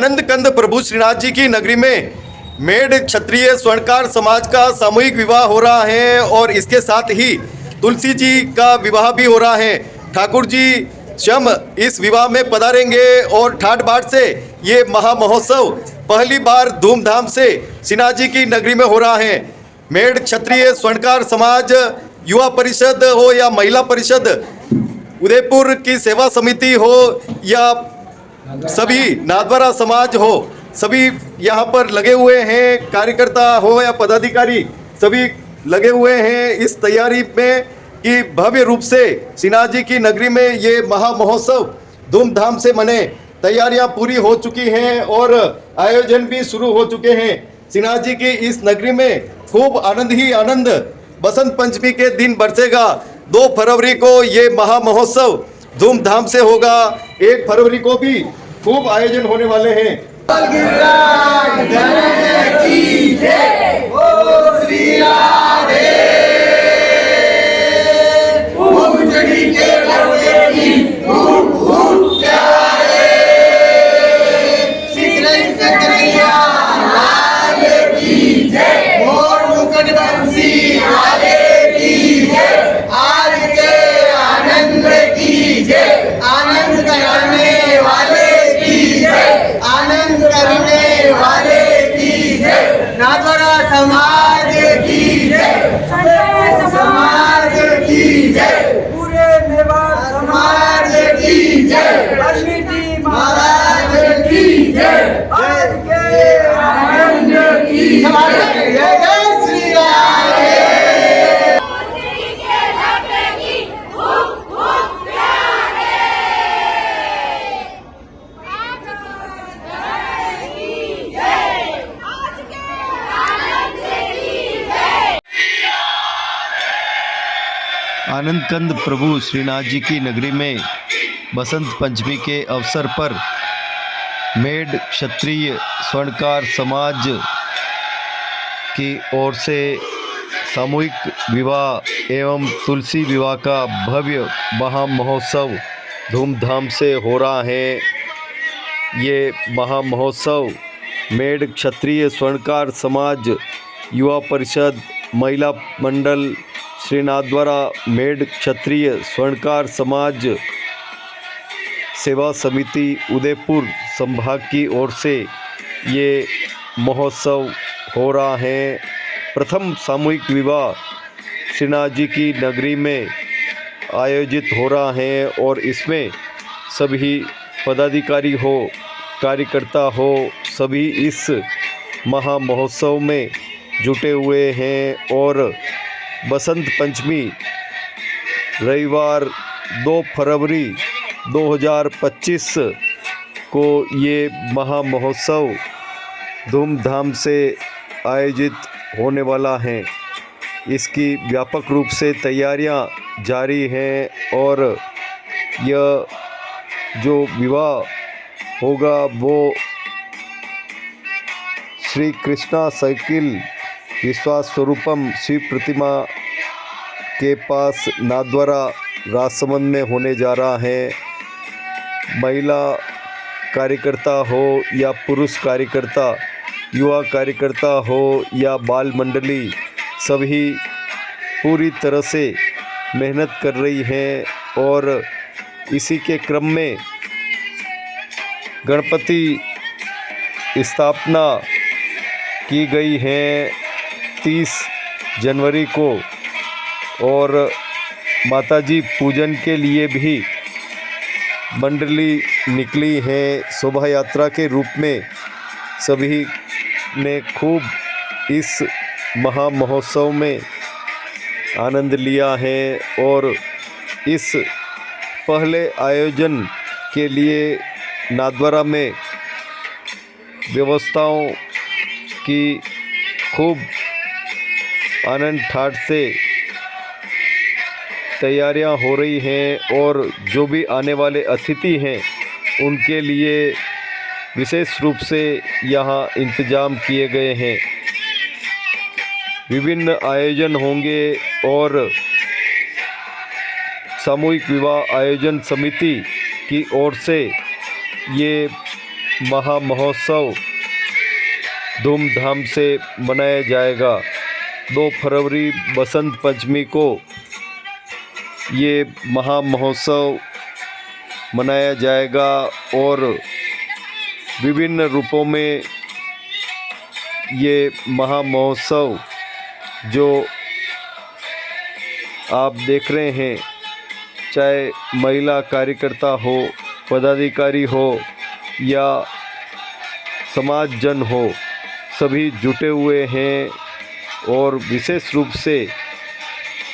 आनंद कंद प्रभु श्रीनाथ जी की नगरी में मेढ़ क्षत्रिय स्वर्णकार समाज का सामूहिक विवाह हो रहा है और इसके साथ ही तुलसी जी का विवाह भी हो रहा है। ठाकुर जी स्वयं इस विवाह में पधारेंगे और ठाट बाट से ये महामहोत्सव पहली बार धूमधाम से श्रीनाथ जी की नगरी में हो रहा है। मेढ़ क्षत्रिय स्वर्णकार समाज युवा परिषद हो या महिला परिषद, उदयपुर की सेवा समिति हो या सभी नाथद्वारा समाज हो, सभी यहाँ पर लगे हुए हैं। कार्यकर्ता हो या पदाधिकारी, सभी लगे हुए हैं इस तैयारी में कि भव्य रूप से श्रीनाथ जी की नगरी में ये महामहोत्सव धूमधाम से मने। तैयारियां पूरी हो चुकी हैं और आयोजन भी शुरू हो चुके हैं। श्रीनाथ जी की इस नगरी में खूब आनंद ही आनंद। बसंत पंचमी के दिन बरसेगा। 2 फरवरी को ये महामहोत्सव धूमधाम से होगा। 1 फरवरी को भी खूब आयोजन होने वाले हैं। समाज की जय, समाज की जय, पूरे मेवाड़ समाज की जय, वाल्मीकि महाराज की जय, आज के आनंद की जय, जय श्री राम। आनंद कंद प्रभु श्रीनाथ जी की नगरी में बसंत पंचमी के अवसर पर मेढ़ क्षत्रिय स्वर्णकार समाज की ओर से सामूहिक विवाह एवं तुलसी विवाह का भव्य महामहोत्सव धूमधाम से हो रहा है। ये महामहोत्सव मेढ़ क्षत्रिय स्वर्णकार समाज युवा परिषद महिला मंडल श्री नाथद्वारा मेढ़ क्षत्रिय स्वर्णकार समाज सेवा समिति उदयपुर संभाग की ओर से ये महोत्सव हो रहा है। प्रथम सामूहिक विवाह श्रीनाथ जी की नगरी में आयोजित हो रहा है और इसमें सभी पदाधिकारी हो, कार्यकर्ता हो, सभी इस महामहोत्सव में जुटे हुए हैं और बसंत पंचमी रविवार 2 फरवरी 2025 को ये महामहोत्सव धूमधाम से आयोजित होने वाला है। इसकी व्यापक रूप से तैयारियां जारी हैं और यह जो विवाह होगा वो श्री कृष्णा साइकिल विश्वास स्वरूपम शिव प्रतिमा के पास नाथद्वारा राजसमंद में होने जा रहा है। महिला कार्यकर्ता हो या पुरुष कार्यकर्ता, युवा कार्यकर्ता हो या बाल मंडली, सभी पूरी तरह से मेहनत कर रही हैं और इसी के क्रम में गणपति स्थापना की गई है 30 जनवरी को और माताजी पूजन के लिए भी मंडली निकली है शोभा यात्रा के रूप में। सभी ने खूब इस महामहोत्सव में आनंद लिया है और इस पहले आयोजन के लिए नाथद्वारा में व्यवस्थाओं की खूब आनंद ठाट से तैयारियां हो रही हैं और जो भी आने वाले अतिथि हैं उनके लिए विशेष रूप से यहाँ इंतजाम किए गए हैं। विभिन्न आयोजन होंगे और सामूहिक विवाह आयोजन समिति की ओर से ये महामहोत्सव धूमधाम से मनाया जाएगा। 2 फरवरी बसंत पंचमी को ये महामहोत्सव मनाया जाएगा और विभिन्न रूपों में ये महामहोत्सव जो आप देख रहे हैं, चाहे महिला कार्यकर्ता हो, पदाधिकारी हो या समाज जन हो, सभी जुटे हुए हैं और विशेष रूप से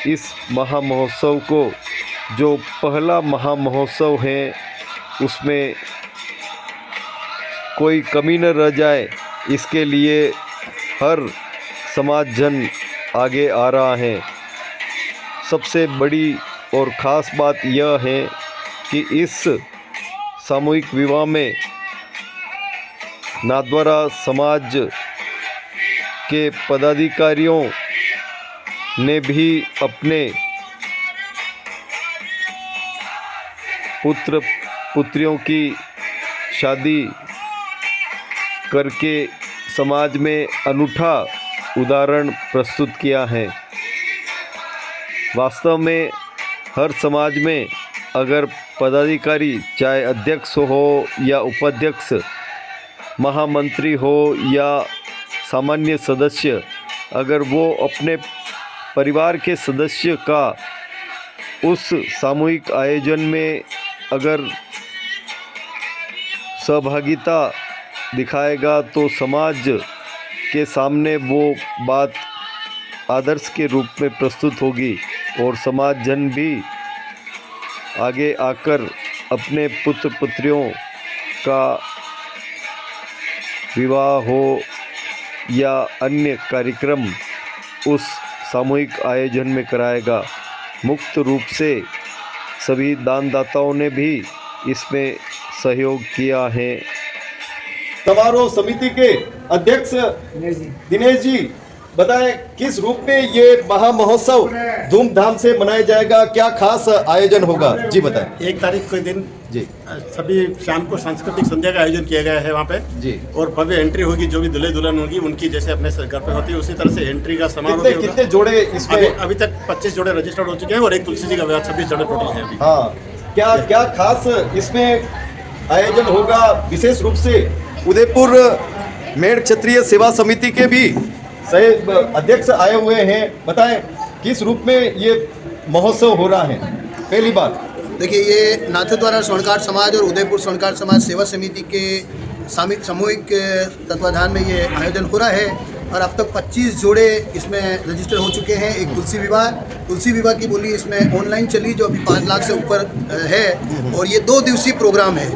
इस महामहोत्सव को, जो पहला महामहोत्सव है, उसमें कोई कमी न रह जाए, इसके लिए हर समाज जन आगे आ रहा है। सबसे बड़ी और ख़ास बात यह है कि इस सामूहिक विवाह में नाथद्वारा समाज के पदाधिकारियों ने भी अपने पुत्र पुत्रियों की शादी करके समाज में अनूठा उदाहरण प्रस्तुत किया है। वास्तव में हर समाज में अगर पदाधिकारी, चाहे अध्यक्ष हो या उपाध्यक्ष, महामंत्री हो या सामान्य सदस्य, अगर वो अपने परिवार के सदस्य का उस सामूहिक आयोजन में अगर सहभागिता दिखाएगा तो समाज के सामने वो बात आदर्श के रूप में प्रस्तुत होगी और समाज जन भी आगे आकर अपने पुत्र पुत्रियों का विवाह हो या अन्य कार्यक्रम उस सामूहिक आयोजन में कराएगा। मुक्त रूप से सभी दानदाताओं ने भी इसमें सहयोग किया है। समारोह समिति के अध्यक्ष दिनेश जी, बताएं किस रूप में ये महामहोत्सव धूमधाम से मनाया जाएगा, क्या खास आयोजन होगा? जी बताएं। 1 तारीख के दिन जी सभी शाम को सांस्कृतिक संध्या का आयोजन किया गया है वहाँ पे जी, और भव्य एंट्री होगी। जो भी दुल्हे दुल्हन होगी उनकी जैसे अपने घर पे होती है उसी तरह से एंट्री का समारोह भी होगा। कितने जोड़े इसमें? अभी तक 25 जोड़े रजिस्टर्ड हो चुके हैं और एक तुलसी जी का विवाह 26 जोड़े टोटल है अभी। हाँ, क्या क्या खास इसमें आयोजन होगा? विशेष रूप से उदयपुर मेड़ क्षत्रिय सेवा समिति के भी अध्यक्ष आए हुए हैं, बताएं किस रूप में ये महोत्सव हो रहा है? पहली बात देखिए, ये नाथद्वारा स्वर्णकार समाज और उदयपुर स्वर्णकार समाज सेवा समिति के सामूहिक तत्वाधान में ये आयोजन हो रहा है और अब तक 25 जोड़े इसमें रजिस्टर हो चुके हैं। एक तुलसी विवाह की बोली इसमें ऑनलाइन चली जो अभी 5 लाख से ऊपर है और ये 2 दिवसीय प्रोग्राम है।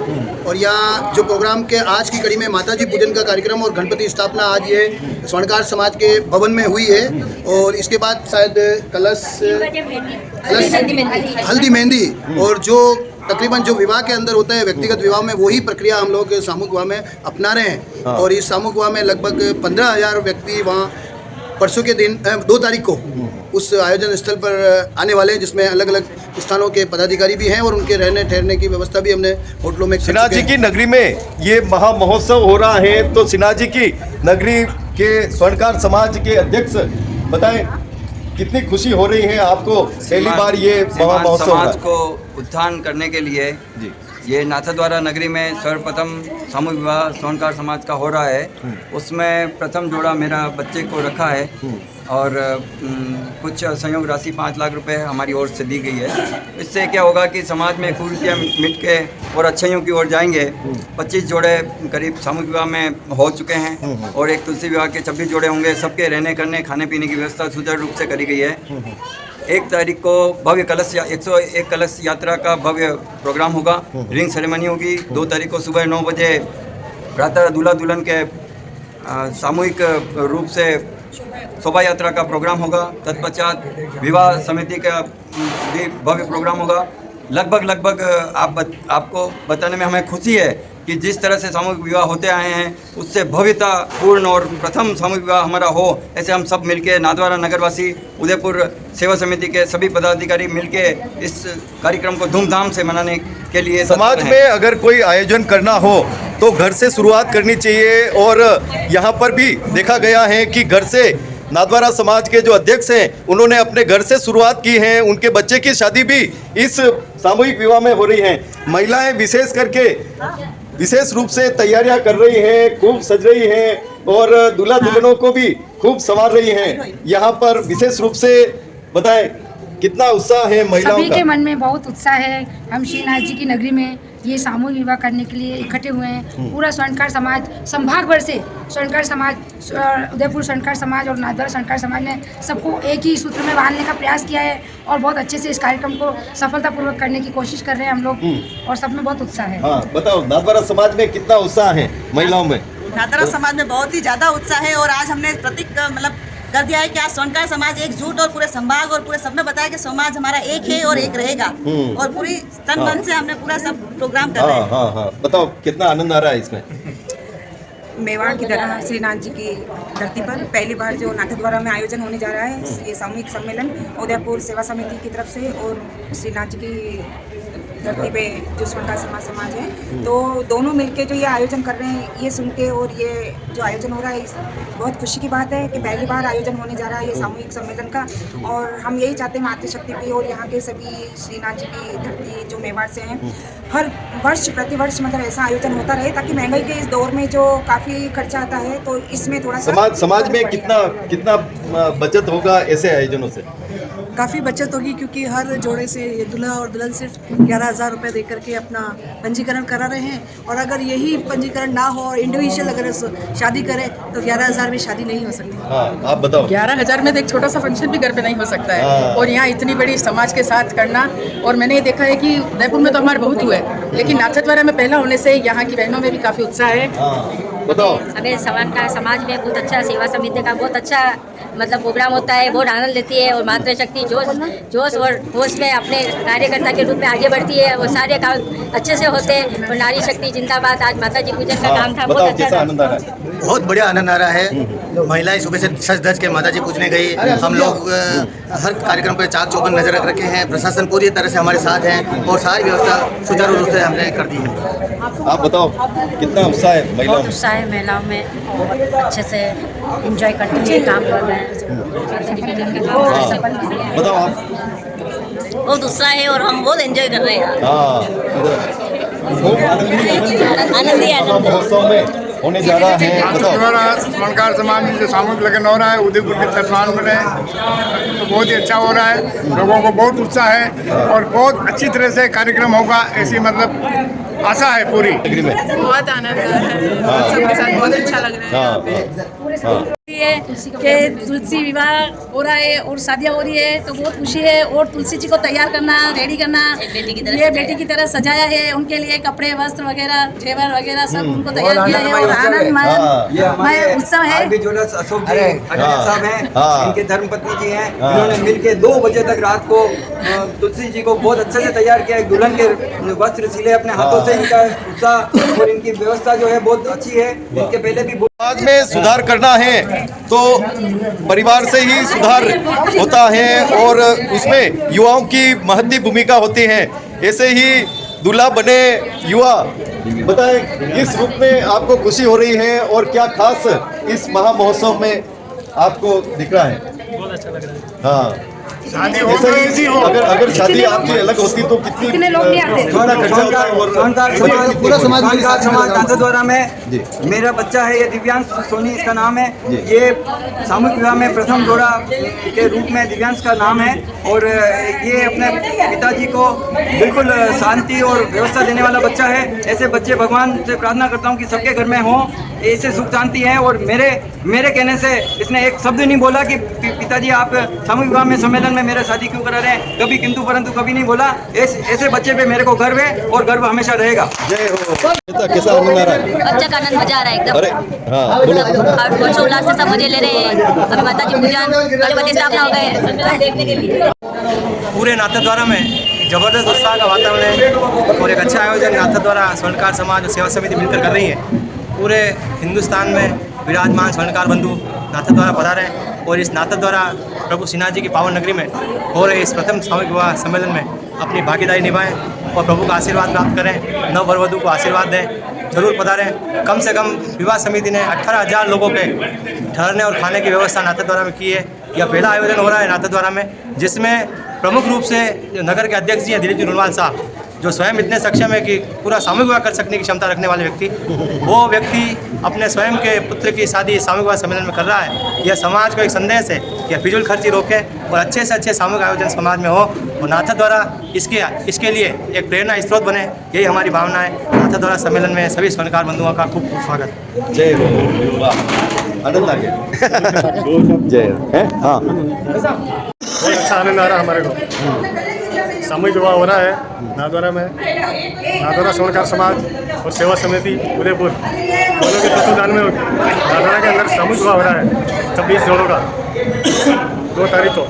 और यहाँ जो प्रोग्राम के आज की कड़ी में माताजी पूजन का कार्यक्रम और गणपति स्थापना आज ये स्वर्णकार समाज के भवन में हुई है और इसके बाद शायद हल्दी मेहंदी और जो तकरीबन जो विवाह के अंदर होता है व्यक्तिगत विवाह में, वही प्रक्रिया हम लोग सामूहिक विवाह में अपना रहे हैं। और इस सामूहिक विवाह में लगभग 15,000 व्यक्ति वहाँ परसों के दिन 2 तारीख को उस आयोजन स्थल पर आने वाले हैं, जिसमें अलग अलग स्थानों के पदाधिकारी भी हैं और उनके रहने ठहरने की व्यवस्था भी हमने होटलों में। सिन्हा जी की नगरी में ये महोत्सव हो रहा है, तो सिन्हा जी की नगरी के स्वर्णकार समाज के अध्यक्ष बताएं कितनी खुशी हो रही है आपको? पहली बार ये महोत्सव समाज को उत्थान करने के लिए जी ये नाथद्वारा नगरी में सर्वप्रथम सामूहिक विवाह स्वर्णकार समाज का हो रहा है। उसमें प्रथम जोड़ा मेरा बच्चे को रखा है और कुछ संयोग राशि 5 लाख रुपए हमारी ओर से दी गई है। इससे क्या होगा कि समाज में कुरीतियाँ मिट के और अच्छाइयों की ओर जाएंगे। 25 जोड़े करीब सामूहिक विवाह में हो चुके हैं और एक तुलसी विवाह के 26 जोड़े होंगे। सबके रहने करने खाने पीने की व्यवस्था सुचारू रूप से करी गई है। 1 तारीख को भव्य कलश 101 कलश यात्रा का भव्य प्रोग्राम होगा, रिंग सेरेमनी होगी। 2 तारीख को सुबह 9 बजे प्रातः दूल्हा दुल्हन के सामूहिक रूप से शोभा यात्रा का प्रोग्राम होगा। तत्पश्चात विवाह समिति का भी भव्य प्रोग्राम होगा। लगभग आपको बताने में हमें खुशी है कि जिस तरह से सामूहिक विवाह होते आए हैं उससे भव्यतापूर्ण और प्रथम सामूहिक विवाह हमारा हो, ऐसे हम सब मिलके नाथद्वारा नगरवासी उदयपुर सेवा समिति के सभी पदाधिकारी मिलके इस कार्यक्रम को धूमधाम से मनाने के लिए समाज तत्पर में हैं। अगर कोई आयोजन करना हो तो घर से शुरुआत करनी चाहिए और यहाँ पर भी देखा गया है कि घर से नाथद्वारा समाज के जो अध्यक्ष हैं उन्होंने अपने घर से शुरुआत की है। उनके बच्चे की शादी भी इस सामूहिक विवाह में हो रही है। महिलाएं विशेष करके विशेष रूप से तैयारियां कर रही हैं, खूब सज रही हैं और दूल्हा दुल्हनों को भी खूब संवार रही हैं। यहाँ पर विशेष रूप से बताएं कितना उत्साह है महिलाओं सभी का। के मन में बहुत उत्साह है। हम श्रीनाथ जी की नगरी में ये सामूहिक विवाह करने के लिए इकट्ठे हुए हैं। पूरा स्वर्णकार समाज संभाग भर से स्वर्णकार समाज, उदयपुर स्वर्णकार समाज और नाथद्वारा स्वर्णकार समाज ने सबको एक ही सूत्र में बांधने का प्रयास किया है और बहुत अच्छे से इस कार्यक्रम को सफलतापूर्वक करने की कोशिश कर रहे हैं हम लोग और सब में बहुत उत्साह है। हाँ बताओ, नाथद्वारा समाज में कितना उत्साह है महिलाओं में? नाथद्वारा समाज में बहुत ही ज़्यादा उत्साह है और आज हमने प्रतीक मतलब कर दिया है कि आज स्वर्णकार समाज एकजुट और पूरे संभाग और पूरे सब में बताया कि समाज हमारा एक है और एक रहेगा और पूरी तन मन से हमने पूरा सब प्रोग्राम कर रहे हैं। हाँ बताओ कितना आनंद आ रहा है इसमें? मेवाड़ की तरह श्रीनाथ जी की धरती पर पहली बार जो नाथद्वारा में आयोजन होने जा रहा है ये सामूहिक सम्मेलन उदयपुर सेवा समिति की तरफ से और श्रीनाथ जी की धरती पे जो स्वर्णकार समाज है, तो दोनों मिलके जो ये आयोजन कर रहे हैं ये सुन के और ये जो आयोजन हो रहा है बहुत खुशी की बात है कि पहली बार आयोजन होने जा रहा है ये सामूहिक सम्मेलन का। और हम यही चाहते हैं मातृशक्ति भी और यहाँ के सभी श्रीनाथ जी की धरती जो मेवाड़ से हैं हर वर्ष प्रतिवर्ष मतलब ऐसा आयोजन होता रहे ताकि महंगाई के इस दौर में जो काफ़ी खर्चा आता है तो इसमें थोड़ा सा समाज में कितना बचत होगा ऐसे आयोजनों से? काफ़ी बचत होगी क्योंकि हर जोड़े से ये दूल्हा और दुल्हन सिर्फ 11,000 रुपये दे करके अपना पंजीकरण करा रहे हैं और अगर यही पंजीकरण ना हो और इंडिविजुअल अगर शादी करें तो 11,000 में शादी नहीं हो सकती। हाँ, आप बताओ। 11,000 में तो एक छोटा सा फंक्शन भी घर पे नहीं हो सकता है और यहाँ इतनी बड़ी समाज के साथ करना। और मैंने ये देखा है कि उदयपुर में तो हमारे बहुत हुए लेकिन नाथद्वारा में पहला होने से यहाँ की बहनों में भी काफ़ी उत्साह है। बताओ। हमें स्वर्णकार समाज में बहुत अच्छा सेवा समिति का बहुत अच्छा मतलब प्रोग्राम होता है, बहुत आनंद लेती है और मातृशक्ति जोश और होश में अपने कार्यकर्ता के रूप में आगे बढ़ती है और सारे काम अच्छे से होते हैं और नारी शक्ति जिंदाबाद। आज माता जी पूजन का काम था, बहुत अच्छा आनंद आ रहा है? बहुत बढ़िया आनंद आ रहा है। महिलाएं सुबह से सज धज के माता जी पूजने गई। हम लोग हर कार्यक्रम पर चाक चौबंद नजर रख रखे हैं। प्रशासन पूरी तरह से हमारे साथ है और सारी व्यवस्था सुचारू रूप से हमने कर दी है। आप बताओ कितना उत्साह है महिलाओं में? उत्साह है महिलाओं में, अच्छे से एंजॉय करते हुए काम कर रहे हैं। बताओ आप। बहुत उत्साह है और हम बहुत एंजॉय कर रहे हैं। आनंद महोत्सव में होने जा रहा है। स्वर्णकार समाज में जो सामूहिक लगन हो रहा है उदयपुर के तर्जमान में तो बहुत ही अच्छा हो रहा है। लोगों को बहुत उत्साह है और बहुत अच्छी तरह से कार्यक्रम होगा ऐसी मतलब आशा है पूरी। बहुत आनंद आ रहा है, सबके साथ बहुत अच्छा लग रहा है। कि तुलसी विवाह हो रहा है और शादियाँ हो रही है तो बहुत खुशी है। और तुलसी जी को तैयार करना, रेडी करना, ये बेटी की तरह सजाया है, उनके लिए कपड़े वस्त्र वगैरह जेवर वगैरह सब उनको तैयार किया है और आनंदमय उत्सव है। अशोक जी साहब हैं, इनके धर्मपत्नी जी हैं, इन्होंने मिलके 2 बजे तक रात को तुलसी जी को बहुत अच्छे से तैयार किया है। दुल्हन के वस्त्र सिले अपने हाथों से। इनका उत्साह और इनकी व्यवस्था जो है बहुत अच्छी है। इनके पहले भी समाज में सुधार करना है तो परिवार से ही सुधार होता है और उसमें युवाओं की महत्वपूर्ण भूमिका होती है। ऐसे ही दूल्हा बने युवा, बताएं किस रूप में आपको खुशी हो रही है और क्या खास इस महा महोत्सव में आपको दिख रहा है? बहुत अच्छा लग रहा है। हाँ, अगर शादी आपकी अलग होती तो कितने लोग नहीं आते? पूरा समाज नाथद्वारा में मेरा बच्चा है, ये दिव्यांश सोनी इसका नाम है। ये सामूहिक विवाह में प्रथम जोड़ा के रूप में दिव्यांश का नाम है और ये अपने पिताजी को बिल्कुल शांति और व्यवस्था देने वाला बच्चा है। ऐसे बच्चे भगवान से प्रार्थना करता हूँ कि सबके घर में हों, ऐसे सुख शांति है। और मेरे कहने से इसने एक शब्द नहीं बोला कि पिताजी आप सामूहिक विवाह में सम्मेलन में मेरा शादी क्यों करा रहे हैं, कभी किंतु परंतु कभी नहीं बोला। ऐसे बच्चे पे मेरे को गर्व है और गर्व हमेशा रहेगा। जय हो। कैसा आनंद आ रहा है? अच्छा का आनंद मजा आ रहा है एकदम। अरे हाँ, हर्षोल्लास से सब मजे ले रहे हैं। अभी माता जी पूजन, गणपति स्थापना हो गए देखने के लिए। पूरे नाथद्वारा में एक ज़बरदस्त उत्साह का वातावरण है और एक अच्छा आयोजन नाथा द्वारा स्वर्णकार समाज और सेवा समिति मिलकर कर रही है। पूरे हिंदुस्तान में विराजमान स्वर्णकार बंधु नाथा द्वारा पधारे हैं और इस नाथा द्वारा प्रभु श्रीनाथ जी की पावन नगरी में हो रहे इस प्रथम सामूहिक विवाह सम्मेलन में अपनी भागीदारी निभाएं और प्रभु का आशीर्वाद प्राप्त करें। नव वर वधू को आशीर्वाद दें, जरूर पधारें। कम से कम विवाह समिति ने 18,000 लोगों के ठहरने और खाने की व्यवस्था नाथा द्वारा में की है। यह पहला आयोजन हो रहा है नाथा द्वारा में, जिसमें प्रमुख रूप से जो नगर के अध्यक्ष जी हैं दिलीप जी रुनवाल साहब, जो स्वयं इतने सक्षम है कि पूरा सामूहिक विवाह कर सकने की क्षमता रखने वाले व्यक्ति, वो व्यक्ति अपने स्वयं के पुत्र की शादी सामूहिक विवाह सम्मेलन में कर रहा है। यह समाज को एक संदेश है कि फिजूल खर्ची रोके और अच्छे से अच्छे सामूहिक आयोजन समाज में हो और नाथा द्वारा इसके लिए एक प्रेरणा स्रोत बने, यही हमारी भावना है। नाथा द्वारा सम्मेलन में सभी स्वर्णकार बंधुओं का खूब खूब स्वागत। जय हो, वाह, आनंद आ गया। जय है, हाँ, बहुत अच्छा आनंद आ रहा है हमारे को। सामूहिक विवाह हो रहा है नाथद्वारा में। नाथद्वारा स्वर्णकार समाज और सेवा समिति उदयपुर दोनों के तत्वाधान में नाथद्वारा के अंदर सामूहिक विवाह हो रहा है 26 जोड़ों का 2 तारीख को।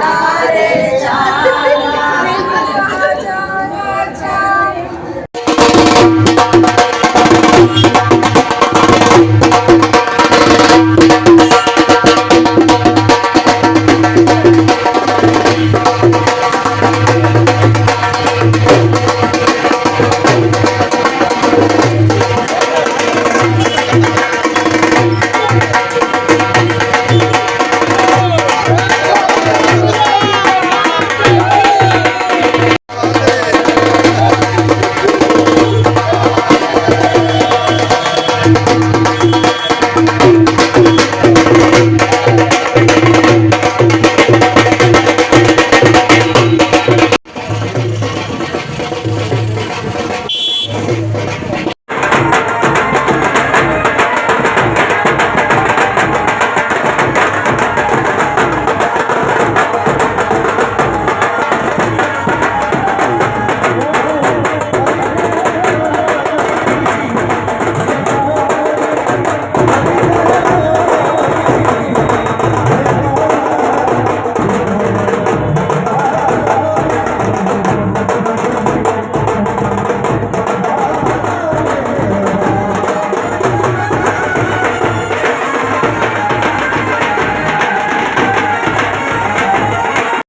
Hare